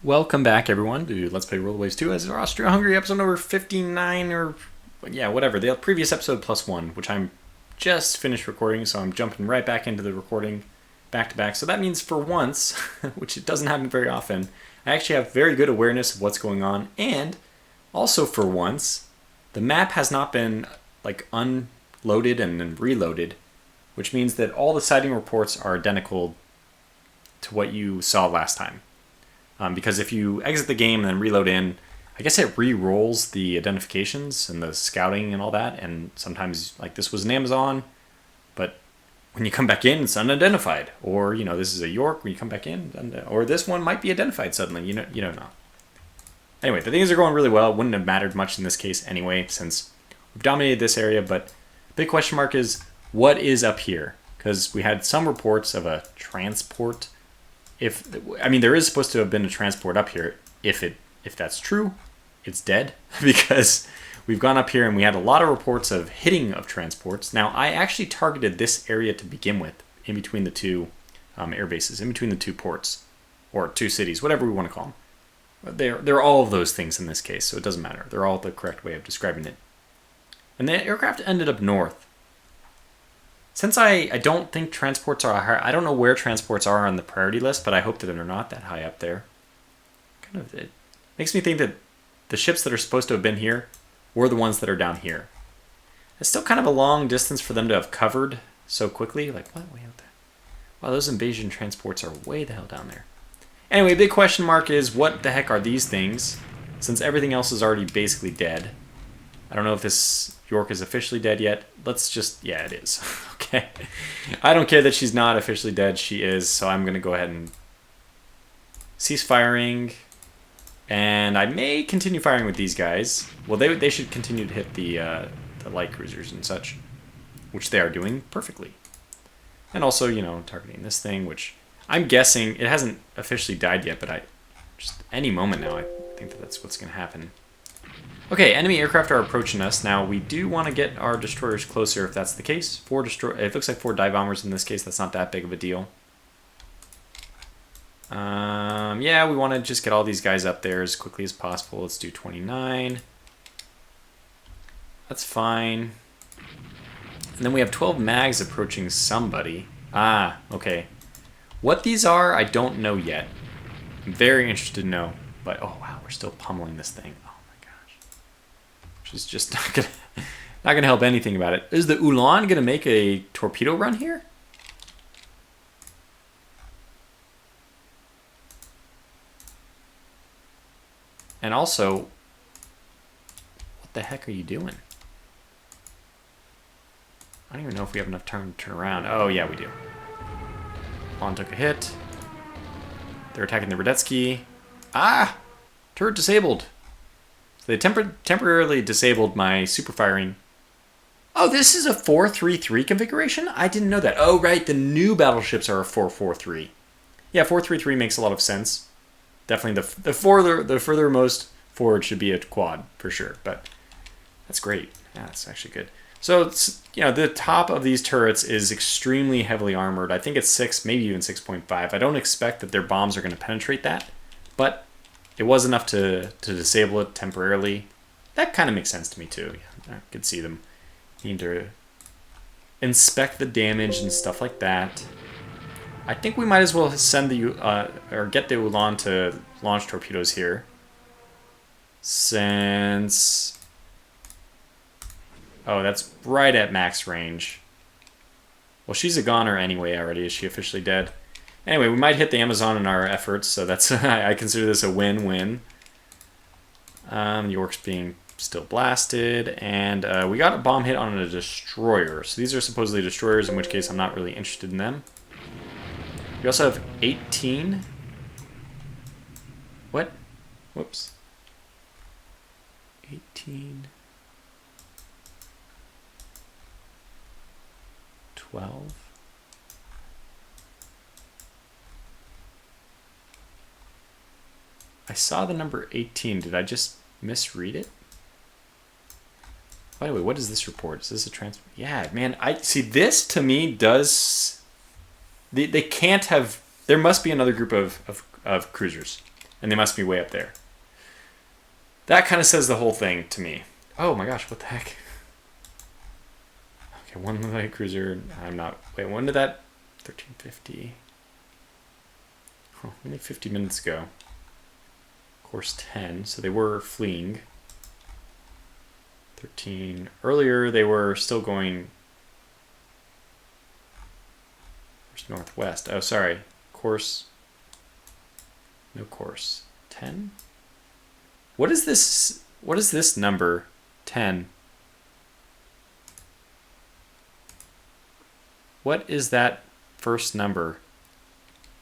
Welcome back, everyone, to Let's Play World Waves 2 as our Austria-Hungary episode number 59, or yeah, whatever. The previous episode plus one, which I'm just finished recording, so I'm jumping right back into the recording back to back. So that means for once, which it doesn't happen very often, I actually have very good awareness of what's going on, and also for once, the map has not been like unloaded and then reloaded, which means that all the sighting reports are identical to what you saw last time. Because if you exit the game and then reload in, I guess it re-rolls the identifications and the scouting and all that, and sometimes, like, this was an Amazon, but when you come back in, it's unidentified. Or, you know, this is a York, when you come back in, or this one might be identified suddenly, you don't know. Anyway, the things are going really well. It wouldn't have mattered much in this case anyway, since we've dominated this area, but the big question mark is, what is up here? Because we had some reports of a transport. There is supposed to have been a transport up here. If that's true, it's dead because we've gone up here and we had a lot of reports of hitting of transports. Now, I actually targeted this area to begin with, in between the two air bases, in between the two ports, or two cities, whatever we want to call them. They're all of those things in this case, so it doesn't matter. They're all the correct way of describing it. And the aircraft ended up north. Since I don't think transports are high, I don't know where transports are on the priority list, but I hope that they're not that high up there. It makes me think that the ships that are supposed to have been here were the ones that are down here. It's still kind of a long distance for them to have covered so quickly. Like, what? Way out there? Wow, those invasion transports are way the hell down there. Anyway, big question mark is, what the heck are these things? Since everything else is already basically dead. I don't know if this York is officially dead yet. Yeah, it is. Okay. I don't care that she's not officially dead. She is, so I'm going to go ahead and cease firing. And I may continue firing with these guys. Well, they should continue to hit the light cruisers and such, which they are doing perfectly. And also, you know, targeting this thing, which I'm guessing it hasn't officially died yet, but just any moment now, I think that's what's going to happen. Okay, enemy aircraft are approaching us. Now, we do want to get our destroyers closer if that's the case. It looks like 4 dive bombers in this case. That's not that big of a deal. Yeah, we want to just get all these guys up there as quickly as possible. Let's do 29. That's fine. And then we have 12 mags approaching somebody. Ah, okay. What these are, I don't know yet. I'm very interested to know. But, oh wow, we're still pummeling this thing. She's just not gonna help anything about it. Is the Ulan gonna make a torpedo run here? And also, what the heck are you doing? I don't even know if we have enough time to turn around. Oh yeah, we do. Ulan took a hit. They're attacking the Radetzky. Ah! Turret disabled. They temporarily disabled my super firing. Oh, this is a 4-3-3 configuration? I didn't know that. Oh, right, the new battleships are a 4-4-3. Yeah, 4-3-3 makes a lot of sense. Definitely the furthermost forward should be a quad, for sure. But that's great. Yeah, that's actually good. So, the top of these turrets is extremely heavily armored. I think it's 6, maybe even 6.5. I don't expect that their bombs are going to penetrate that. But it was enough to disable it temporarily. That kind of makes sense to me too. Yeah, I could see them needing to inspect the damage and stuff like that. I think we might as well send or get the Ulan to launch torpedoes here, since that's right at max range. Well, she's a goner anyway already. Is she officially dead? Anyway, we might hit the Amazon in our efforts, so that's I consider this a win-win. York's being still blasted, and we got a bomb hit on a destroyer. So these are supposedly destroyers, in which case I'm not really interested in them. We also have 18. What? Whoops. 18. 12. I saw the number 18. Did I just misread it? By the way, what is this report? Is this a transfer? Yeah, man. I see. This to me does. They can't have. There must be another group of cruisers. And they must be way up there. That kind of says the whole thing to me. Oh my gosh, what the heck? Okay, one light cruiser. I'm not... Wait, when did that... 1350. Oh, only 50 minutes ago. Course 10, so they were fleeing. 13. Earlier, they were still going... northwest. Oh, sorry. Course... No course. 10? What is this? What is this number? 10. What is that first number?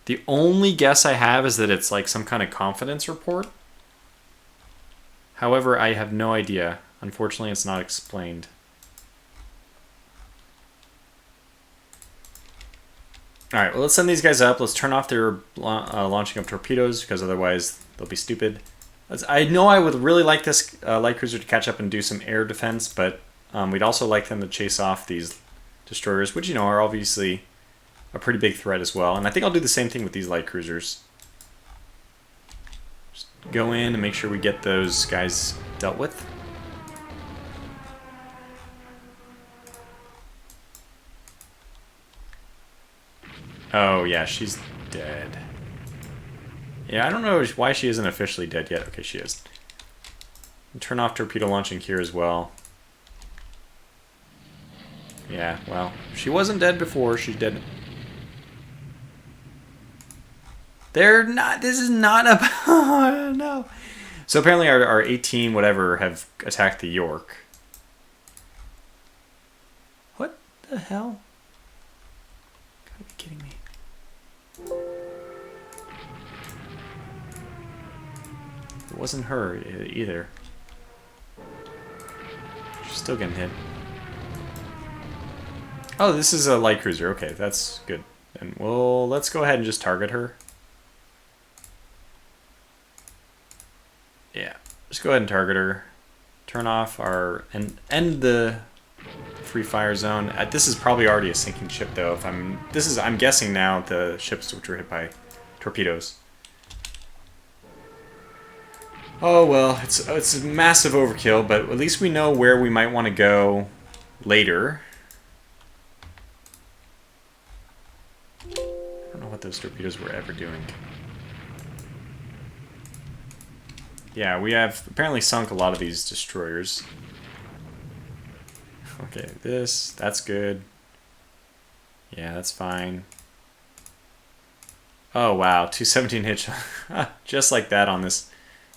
The only guess I have is that it's like some kind of confidence report. However, I have no idea. Unfortunately, it's not explained. Alright, well, let's send these guys up. Let's turn off their launching of torpedoes, because otherwise they'll be stupid. I know I would really like this light cruiser to catch up and do some air defense, but we'd also like them to chase off these destroyers, which, you know, are obviously a pretty big threat as well. And I think I'll do the same thing with these light cruisers. Just go in and make sure we get those guys dealt with. Oh, yeah, she's dead. Yeah, I don't know why she isn't officially dead yet. Okay, she is. And turn off torpedo launching here as well. Yeah, well, she wasn't dead before. She's dead. They're not... This is not a... no. So apparently our 18 whatever have attacked the York. What the hell? Gotta be kidding me. It wasn't her either. She's still getting hit. Oh, this is a light cruiser. Okay, that's good. And well, let's go ahead and just target her. Yeah, just go ahead and target her. Turn off our... and end the free fire zone. This is probably already a sinking ship, though. If I'm guessing now the ships which were hit by torpedoes. Oh well, it's a massive overkill, but at least we know where we might want to go later. I don't know what those torpedoes were ever doing. Yeah, we have apparently sunk a lot of these destroyers. Okay, that's good. Yeah, that's fine. Oh wow, 217 hit shot. Just like that on this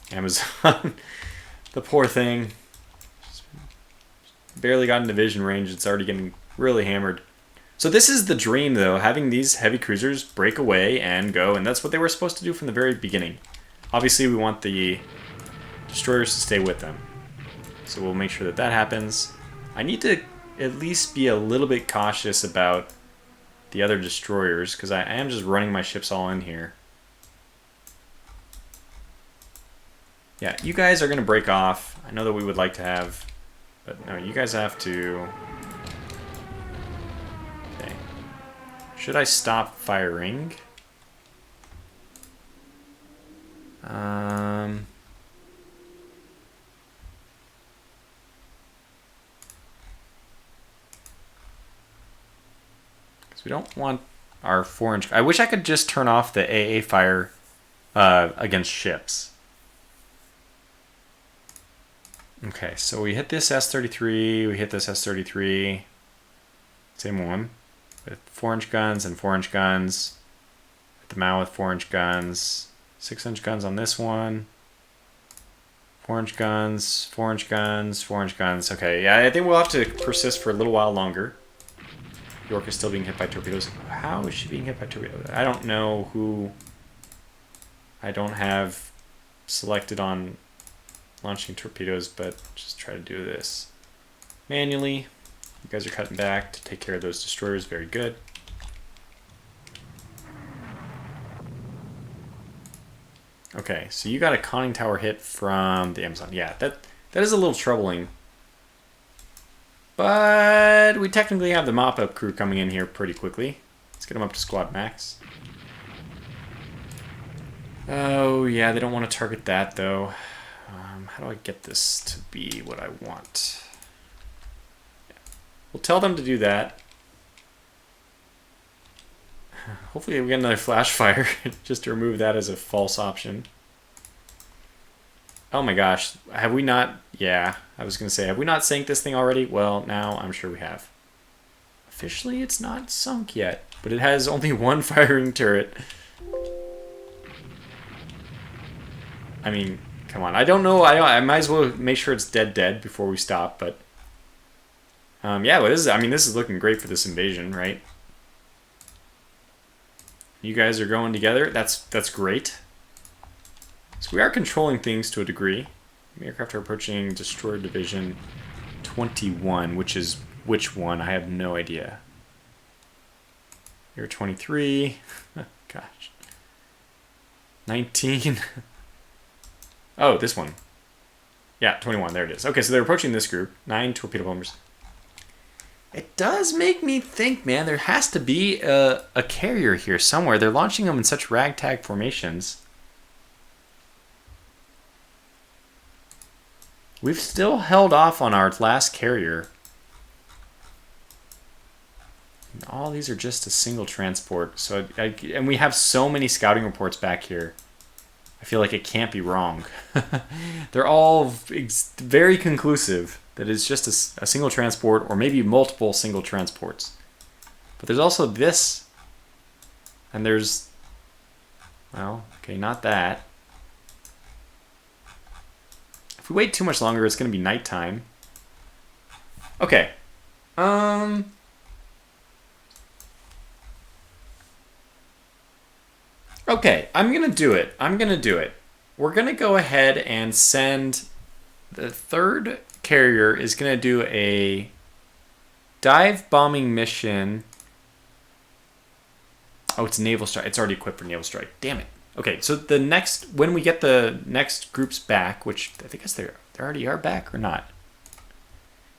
Amazon. The poor thing. Just barely got into vision range. It's already getting really hammered. So this is the dream, though, having these heavy cruisers break away and go, and that's what they were supposed to do from the very beginning. Obviously, we want the destroyers to stay with them. So we'll make sure that that happens. I need to at least be a little bit cautious about the other destroyers, because I am just running my ships all in here. Yeah, you guys are going to break off. I know that we would like to have, but no, you guys have to... Okay. Should I stop firing? Because we don't want our 4-inch... I wish I could just turn off the AA fire against ships. Okay, so we hit this S-33, we hit this S-33, same one, with 4-inch guns and 4-inch guns, hit the Mao with 4-inch guns, 6-inch guns on this one, 4-inch guns, 4-inch guns, 4-inch guns. Okay, yeah, I think we'll have to persist for a little while longer. York is still being hit by torpedoes. How is she being hit by torpedoes? I don't know who I don't have selected on launching torpedoes, but just try to do this manually. You guys are cutting back to take care of those destroyers. Very good. Okay, so you got a conning tower hit from the Amazon. Yeah, that is a little troubling. But we technically have the mop-up crew coming in here pretty quickly. Let's get them up to squad max. Oh, yeah, they don't want to target that, though. How do I get this to be what I want? We'll tell them to do that. Hopefully we get another flash fire just to remove that as a false option. Oh my gosh, have we not... Yeah, I was going to say, have we not sank this thing already? Well, now I'm sure we have. Officially, it's not sunk yet, but it has only one firing turret. I mean, come on. I don't know. I might as well make sure it's dead before we stop, but... yeah, well, this is looking great for this invasion, right? You guys are going together. That's great. So we are controlling things to a degree. Aircraft are approaching Destroyer Division 21, which is which one? I have no idea. Here 23. Gosh. 19. Oh, this one. Yeah, 21. There it is. Okay, so they're approaching this group. 9 torpedo bombers. It does make me think, man, there has to be a carrier here somewhere. They're launching them in such ragtag formations. We've still held off on our last carrier. And all these are just a single transport. So and we have so many scouting reports back here. I feel like it can't be wrong. They're all very conclusive that it's just a single transport or maybe multiple single transports. But there's also this. And there's... Well, okay, not that. If we wait too much longer, it's going to be nighttime. Okay. Okay, I'm going to do it. We're going to go ahead and send... The third carrier is going to do a dive bombing mission. Oh, it's naval strike. It's already equipped for naval strike. Damn it. Okay, so the next, when we get the next groups back, which I think they already are back or not.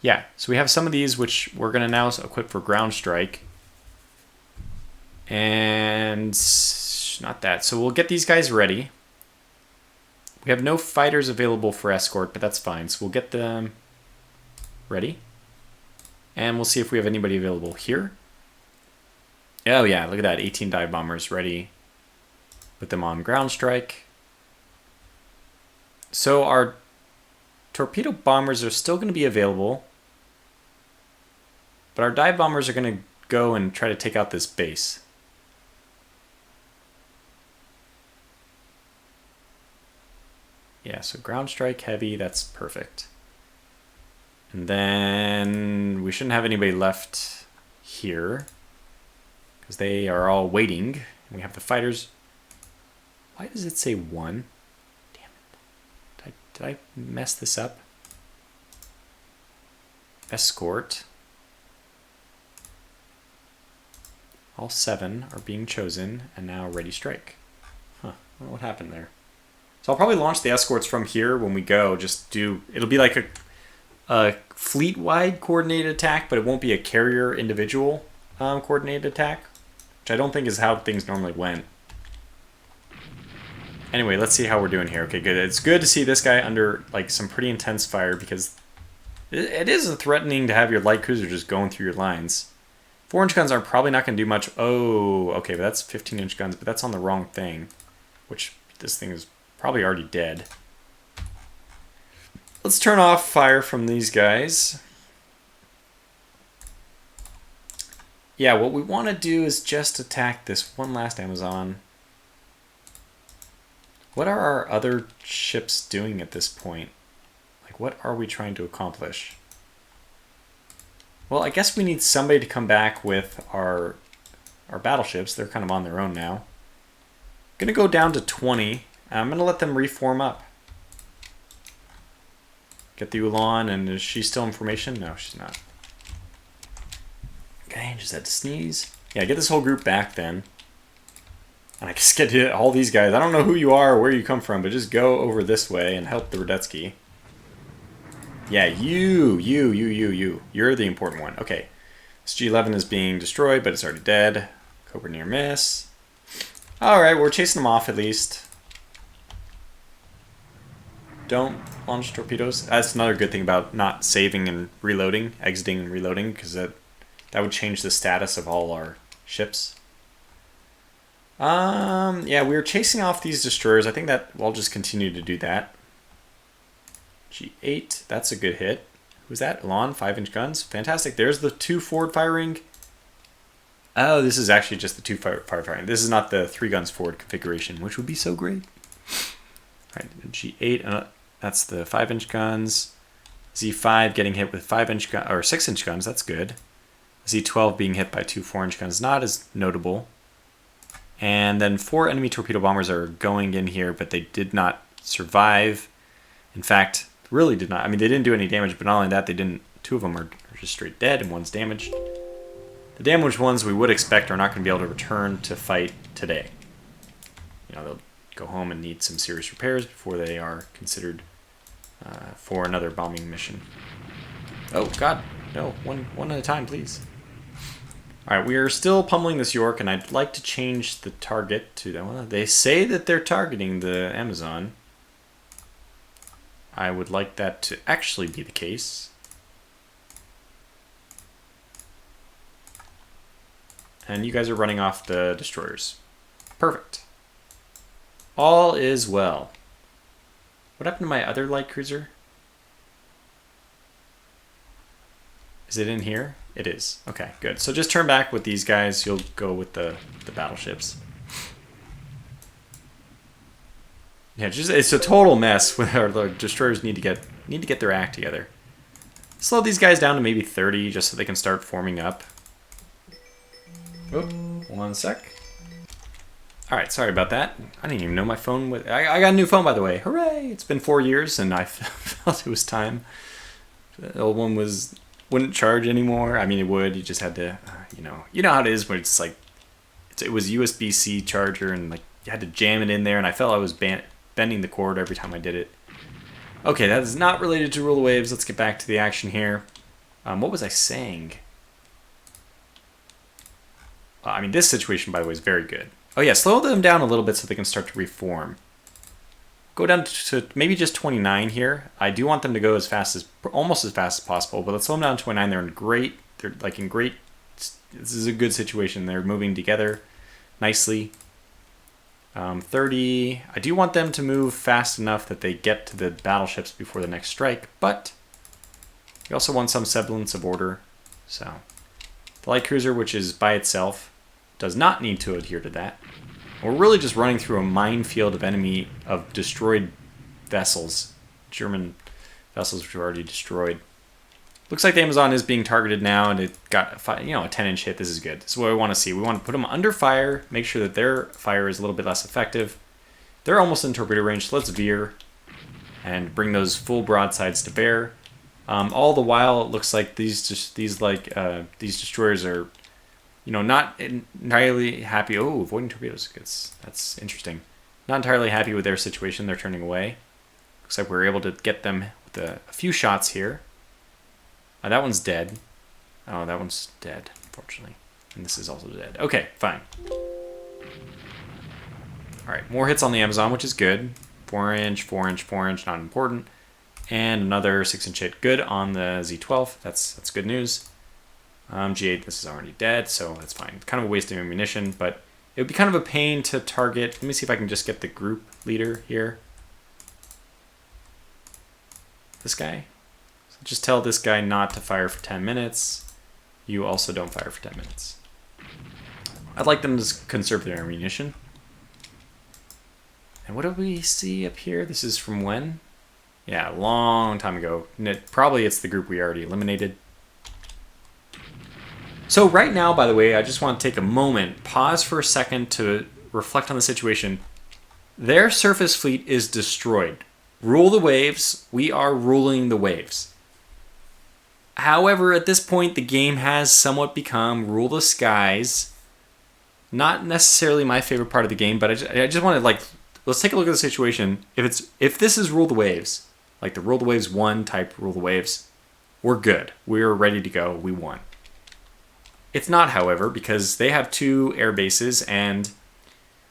Yeah, so we have some of these which we're going to now equip for ground strike. And not that. So we'll get these guys ready. We have no fighters available for escort, but that's fine. So we'll get them ready. And we'll see if we have anybody available here. Oh yeah, look at that. 18 dive bombers ready. Put them on ground strike. So our torpedo bombers are still going to be available. But our dive bombers are going to go and try to take out this base. Yeah, so ground strike heavy, that's perfect. And then we shouldn't have anybody left here because they are all waiting. We have the fighters. Why does it say 1? Damn it. Did I mess this up? Escort. All 7 are being chosen and now ready strike. Huh, I don't know what happened there. So I'll probably launch the escorts from here when we go. It'll be like a fleet-wide coordinated attack, but it won't be a carrier individual coordinated attack, which I don't think is how things normally went. Anyway, let's see how we're doing here. Okay, good. It's good to see this guy under like some pretty intense fire because it is threatening to have your light cruiser just going through your lines. 4-inch guns are probably not going to do much. Oh, okay, but that's 15-inch guns, but that's on the wrong thing, which this thing is probably already dead. Let's turn off fire from these guys. Yeah, what we want to do is just attack this one last Amazon. What are our other ships doing at this point? Like, what are we trying to accomplish? Well, I guess we need somebody to come back with our battleships. They're kind of on their own now. I'm going to go down to 20. I'm going to let them reform up. Get the Ulan, and is she still in formation? No, she's not. Okay, just had to sneeze. Yeah, get this whole group back then. And I guess get to all these guys. I don't know who you are or where you come from, but just go over this way and help the Radetzky. Yeah, you. You're the important one. Okay. This G11 is being destroyed, but it's already dead. Cobra near miss. Alright, we're chasing them off at least. don't launch torpedoes. That's another good thing about not saving and reloading, exiting and reloading, because that would change the status of all our ships. Yeah, we were chasing off these destroyers. I think that we'll just continue to do that. G8, that's a good hit. Who's that? Elon, 5-inch guns. Fantastic. There's the 2 forward firing. Oh, this is actually just the 2 forward firing. This is not the 3 guns forward configuration, which would be so great. All right, G8, that's the 5-inch guns. Z5 getting hit with 5-inch gun or 6-inch guns. That's good. Z12 being hit by 2 4-inch guns, not as notable. And then 4 enemy torpedo bombers are going in here, but they did not survive. In fact, really did not. I mean, they didn't do any damage, but not only that, they didn't. 2 of them are just straight dead, and 1's damaged. The damaged ones we would expect are not going to be able to return to fight today. You know, they'll go home and need some serious repairs before they are considered for another bombing mission. Oh God, no! One at a time, please. All right, we are still pummeling this York, and I'd like to change the target to them. Well, they say that they're targeting the Amazon. I would like that to actually be the case. And you guys are running off the destroyers. Perfect. All is well. What happened to my other light cruiser? Is it in here? It is. Okay, good. So just turn back with these guys. You'll go with the battleships. Yeah, just it's a total mess. Where the destroyers need to get their act together. Slow these guys down to maybe 30, just so they can start forming up. Oh, 1 sec. All right, sorry about that. I didn't even know my phone was... I got a new phone, by the way. Hooray! It's been 4 years, and I felt it was time. The old one wouldn't charge anymore. I mean, it would. You just had to, you know how it is when it's like, it was USB-C charger, and like you had to jam it in there, and I felt I was bending the cord every time I did it. Okay, that is not related to rule the waves. Let's get back to the action here. What was I saying? I mean, this situation, by the way, is very good. Oh yeah, slow them down a little bit so they can start to reform. Go down to maybe just 29 here. I do want them to go almost as fast as possible, but let's slow them down to 29. They're like in great, this is a good situation. They're moving together nicely. 30, I do want them to move fast enough that they get to the battleships before the next strike, but you also want some semblance of order. So the light cruiser, which is by itself, does not need to adhere to that. We're really just running through a minefield of destroyed vessels, German vessels which were already destroyed. Looks like the Amazon is being targeted now, and it got a 10-inch hit. This is good. This is what we want to see. We want to put them under fire, make sure that their fire is a little bit less effective. They're almost in torpedo range, so let's veer and bring those full broadsides to bear. All the while, it looks like these destroyers are, not entirely happy. Oh, avoiding torpedoes. That's interesting. Not entirely happy with their situation. They're turning away. Looks like we're able to get them with a few shots here. That one's dead. Oh, that one's dead, unfortunately. And this is also dead. Okay, fine. All right, more hits on the Amazon, which is good. 4-inch, 4-inch, 4-inch, not important. And another 6-inch hit. Good on the Z12. That's good news. G8, this is already dead, so that's fine. Kind of a waste of ammunition, but it would be kind of a pain to target. Let me see if I can just get the group leader here. This guy. So just tell this guy not to fire for 10 minutes. You also don't fire for 10 minutes. I'd like them to conserve their ammunition. And what do we see up here? This is from when? Yeah, a long time ago. Probably it's the group we already eliminated. So right now, by the way, I just want to take a moment, pause for a second to reflect on the situation. Their surface fleet is destroyed. Rule the waves. We are ruling the waves. However, at this point, the game has somewhat become rule the skies. Not necessarily my favorite part of the game, but I just want to, let's take a look at the situation. If this is rule the waves, like the rule the waves 1 type rule the waves, we're good. We're ready to go. We won. It's not, however, because they have 2 air bases, and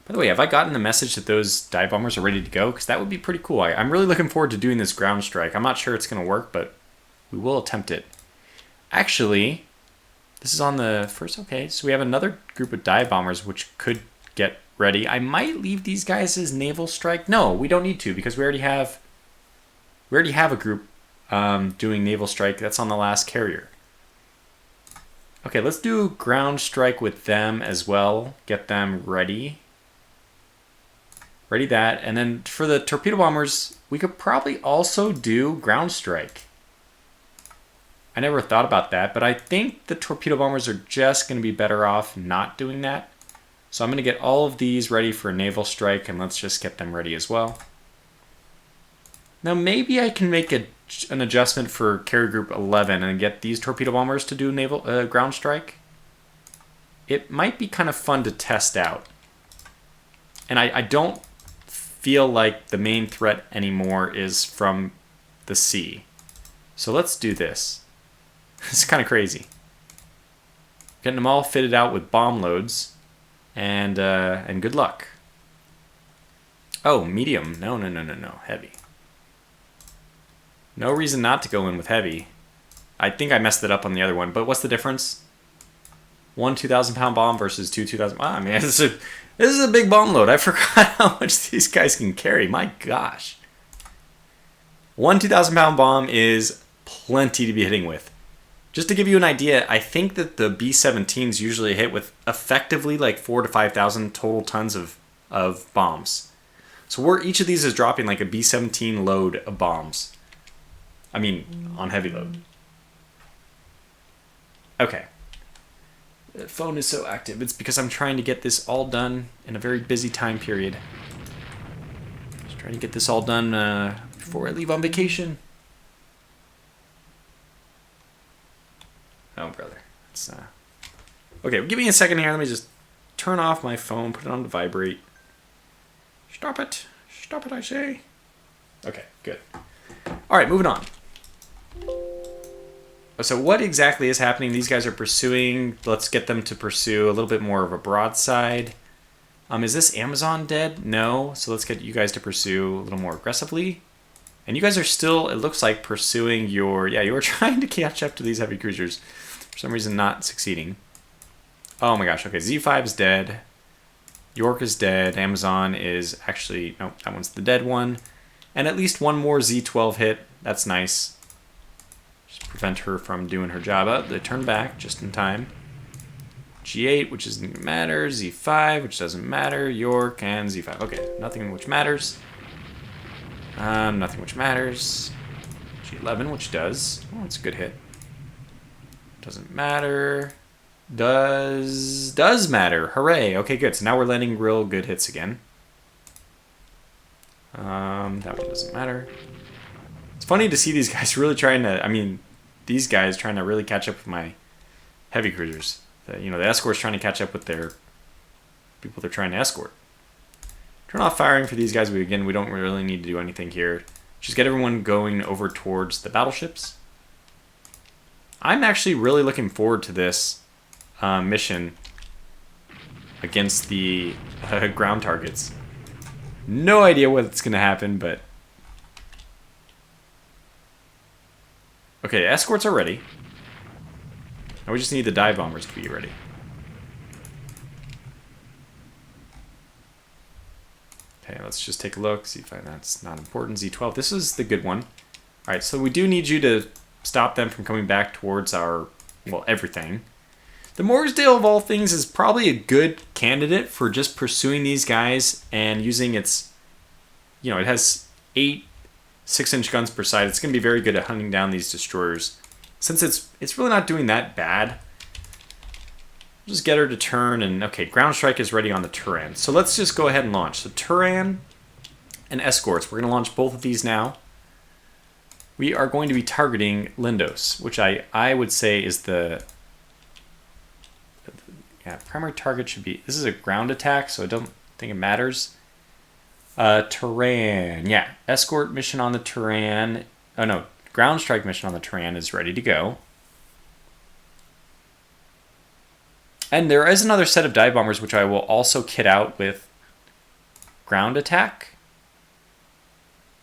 By the way, have I gotten the message that those dive bombers are ready to go? Because that would be pretty cool. I'm really looking forward to doing this ground strike. I'm not sure it's going to work, but we will attempt it. Actually, this is on the first. Okay, so we have another group of dive bombers which could get ready. I might leave these guys as naval strike. No, we don't need to because we already have a group doing naval strike. That's on the last carrier. Okay, let's do ground strike with them as well. Get them ready. Ready that. And then for the torpedo bombers, we could probably also do ground strike. I never thought about that, but I think the torpedo bombers are just going to be better off not doing that. So I'm going to get all of these ready for a naval strike, and let's just get them ready as well. Now maybe I can make an adjustment for carrier group 11 and get these torpedo bombers to do naval ground strike. It might be kind of fun to test out. And I don't feel like the main threat anymore is from the sea. So let's do this. It's kind of crazy. Getting them all fitted out with bomb loads, and good luck. Oh, medium. No, heavy. No reason not to go in with heavy. I think I messed it up on the other one, but what's the difference? One 2,000-pound bomb versus two 2,000. I mean, this is a big bomb load. I forgot how much these guys can carry. My gosh. One 2,000-pound bomb is plenty to be hitting with. Just to give you an idea, I think that the B-17s usually hit with effectively like 4,000 to 5,000 total tons of bombs. So each of these is dropping like a B-17 load of bombs. I mean, on heavy load. Okay. The phone is so active. It's because I'm trying to get this all done in a very busy time period. Just trying to get this all done before I leave on vacation. Oh, brother. It's, okay, give me a second here. Let me just turn off my phone, put it on to vibrate. Stop it. Stop it, I say. Okay, good. All right, moving on. So what exactly is happening? These guys are pursuing. Let's get them to pursue a little bit more of a broadside. Is this Amazon dead? No. So let's get you guys to pursue a little more aggressively. And you guys are still, it looks like, pursuing your... Yeah, you were trying to catch up to these heavy cruisers. For some reason, not succeeding. Oh my gosh. Okay, Z5 is dead. York is dead. Amazon is actually... No, that one's the dead one. And at least one more Z12 hit. That's nice. Just prevent her from doing her job. Oh, they turn back just in time. G8, which doesn't even matter. Z5, which doesn't matter. York and Z5. Okay, nothing which matters. Nothing which matters. G11, which does. Oh, it's a good hit. Doesn't matter. Does matter. Hooray. Okay, good. So now we're landing real good hits again. That one doesn't matter. It's funny to see these guys really trying to, these guys trying to really catch up with my heavy cruisers. The escort's trying to catch up with their people they're trying to escort. Turn off firing for these guys. We don't really need to do anything here. Just get everyone going over towards the battleships. I'm actually really looking forward to this mission against the ground targets. No idea what's going to happen, but... Okay, escorts are ready. Now we just need the dive bombers to be ready. Okay, let's just take a look. Z5, that's not important. Z12, this is the good one. All right, so we do need you to stop them from coming back towards our, well, everything. The Morrisdale, of all things, is probably a good candidate for just pursuing these guys and using its, it has 8 6-inch guns per side. It's going to be very good at hunting down these destroyers. Since it's really not doing that bad, just get her to turn, and okay, ground strike is ready on the Turan. So let's just go ahead and launch. So Turan and escorts, we're going to launch both of these now. We are going to be targeting Lindos, which I would say is the primary target should be, this is a ground attack, so I don't think it matters. Turan, yeah, escort mission on the Turan. Oh no, ground strike mission on the Turan is ready to go. And there is another set of dive bombers which I will also kit out with ground attack.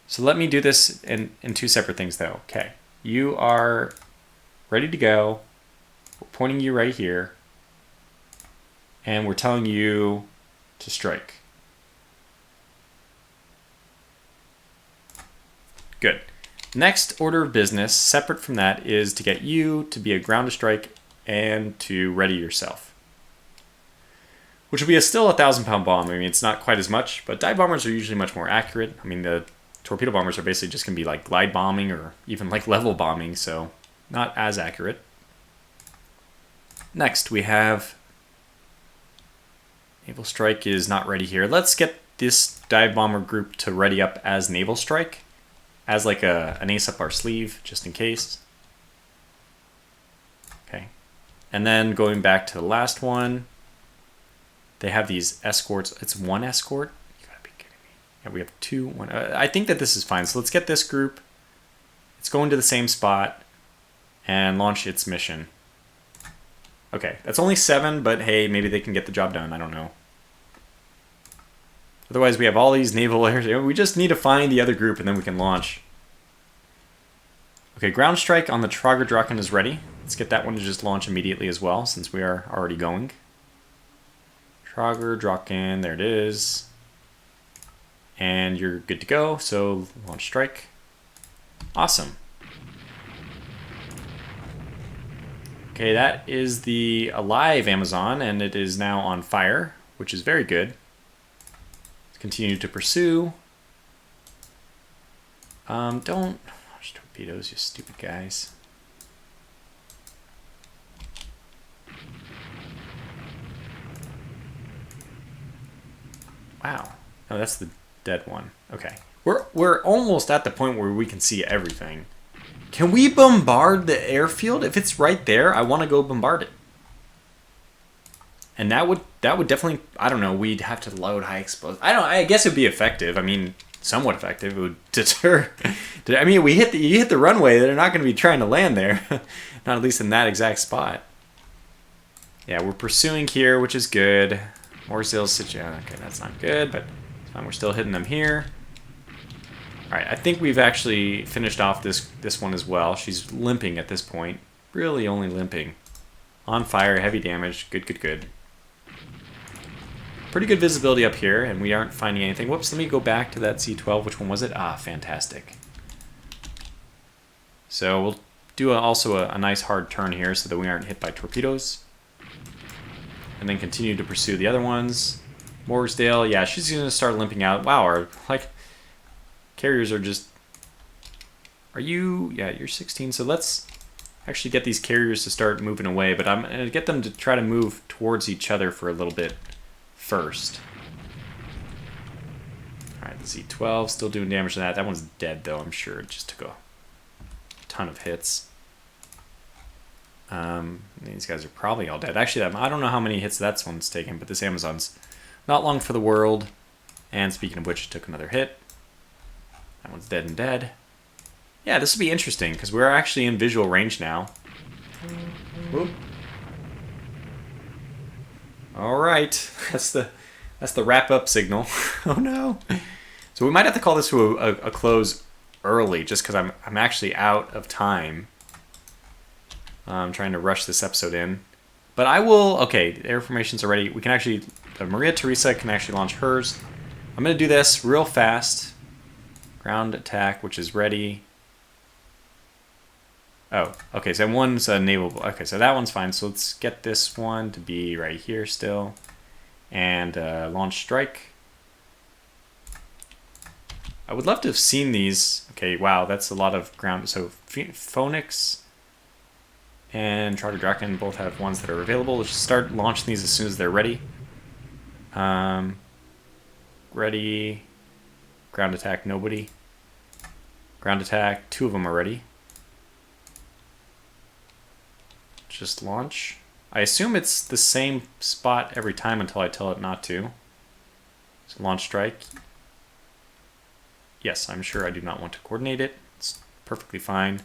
So let me do this in two separate things though. Okay, you are ready to go. We're pointing you right here. And we're telling you to strike. Good. Next order of business, separate from that, is to get you to be a ground to strike and to ready yourself. Which will be still a 1,000-pound bomb. I mean, it's not quite as much, but dive bombers are usually much more accurate. I mean, the torpedo bombers are basically just going to be like glide bombing or even like level bombing, so not as accurate. Next, we have Naval Strike is not ready here. Let's get this dive bomber group to ready up as Naval Strike, as like an ace up our sleeve, just in case. Okay. And then going back to the last one, they have these escorts. It's one escort? You gotta be kidding me. Yeah, we have two. One. I think that this is fine. So let's get this group. It's going to the same spot and launch its mission. Okay, that's only 7, but hey, maybe they can get the job done. I don't know. Otherwise, we have all these naval areas. We just need to find the other group and then we can launch. Okay, ground strike on the Trager Draken is ready. Let's get that one to just launch immediately as well, since we are already going. Trager Draken, there it is. And you're good to go, so launch strike. Awesome. Okay, that is the alive Amazon, and it is now on fire, which is very good. Let's continue to pursue. Don't launch torpedoes, you stupid guys. Wow. Oh, that's the dead one. Okay. We're almost at the point where we can see everything. Can we bombard the airfield? If it's right there, I want to go bombard it. And that would definitely, I don't know, we'd have to load high explosive. I guess it'd be effective. I mean, somewhat effective. It would deter. I mean, you hit the runway, they're not going to be trying to land there. Not at least in that exact spot. Yeah, we're pursuing here, which is good. More Zills situation. Okay, that's not good, but it's fine. We're still hitting them here. Alright, I think we've actually finished off this one as well. She's limping at this point. Really only limping. On fire, heavy damage. Good, good, good. Pretty good visibility up here, and we aren't finding anything. Whoops, let me go back to that C-12. Which one was it? Ah, fantastic. So we'll do also a nice hard turn here so that we aren't hit by torpedoes. And then continue to pursue the other ones. Morgsdale, yeah, she's going to start limping out. Wow, our, carriers are just... Are you... Yeah, you're 16, so let's actually get these carriers to start moving away, but I'm going to get them to try to move towards each other for a little bit first. Alright, the Z-12 still doing damage to that. That one's dead, though, I'm sure. It just took a ton of hits. These guys are probably all dead. Actually, I don't know how many hits that one's taken, but this Amazon's not long for the world. And speaking of which, it took another hit. That one's dead and dead. Yeah, this will be interesting, because we're actually in visual range now. Whoop. Alright, that's the wrap-up signal. Oh no. So we might have to call this to a close early, just because I'm actually out of time. I'm trying to rush this episode in. But I will... Okay, the air formations are ready. We can actually... Maria Teresa can actually launch hers. I'm going to do this real fast. Ground attack, which is ready. Oh, okay, so one's a naval... Okay, so that one's fine. So let's get this one to be right here still. And launch strike. I would love to have seen these. Okay, wow, that's a lot of ground. So Phoenix and Trager Draken both have ones that are available. Let's just start launching these as soon as they're ready. Ready. Ground attack, nobody. Ground attack, 2 of them are ready. Just launch. I assume it's the same spot every time until I tell it not to. So launch strike. Yes, I'm sure I do not want to coordinate it. It's perfectly fine.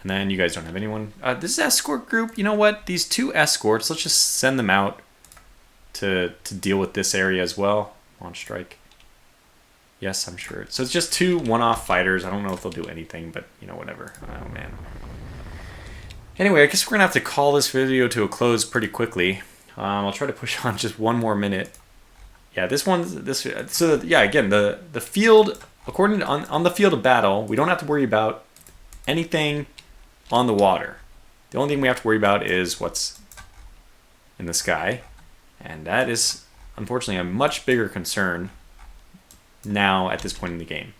And then you guys don't have anyone. This escort group, you know what? These 2 escorts, let's just send them out to deal with this area as well. Launch strike. Yes, I'm sure. So it's just 2 one-off fighters. I don't know if they'll do anything, but, you know, whatever. Oh, man. Anyway, I guess we're going to have to call this video to a close pretty quickly. I'll try to push on just 1 more minute. Yeah, so yeah, again, the field, according to, on the field of battle, we don't have to worry about anything on the water. The only thing we have to worry about is what's in the sky. And that is, unfortunately, a much bigger concern now at this point in the game.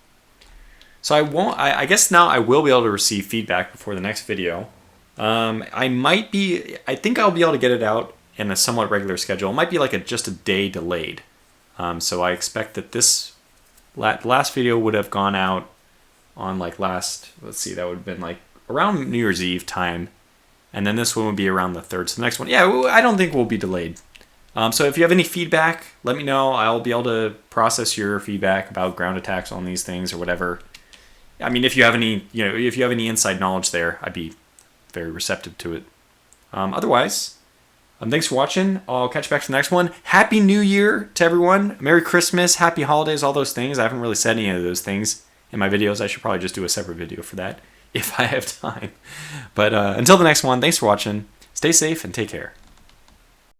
So I guess now I will be able to receive feedback before the next video. I think I'll be able to get it out in a somewhat regular schedule. It might be like just a day delayed. So I expect that this last video would have gone out on like let's see, that would have been like around New Year's Eve time. And then this one would be around the 3rd. So the next one, yeah, I don't think will be delayed. So if you have any feedback, let me know. I'll be able to process your feedback about ground attacks on these things or whatever. I mean, if you have any inside knowledge there, I'd be very receptive to it. Otherwise, thanks for watching. I'll catch you back to the next one. Happy New Year to everyone. Merry Christmas, Happy Holidays, all those things. I haven't really said any of those things in my videos. I should probably just do a separate video for that if I have time. But until the next one, thanks for watching. Stay safe and take care.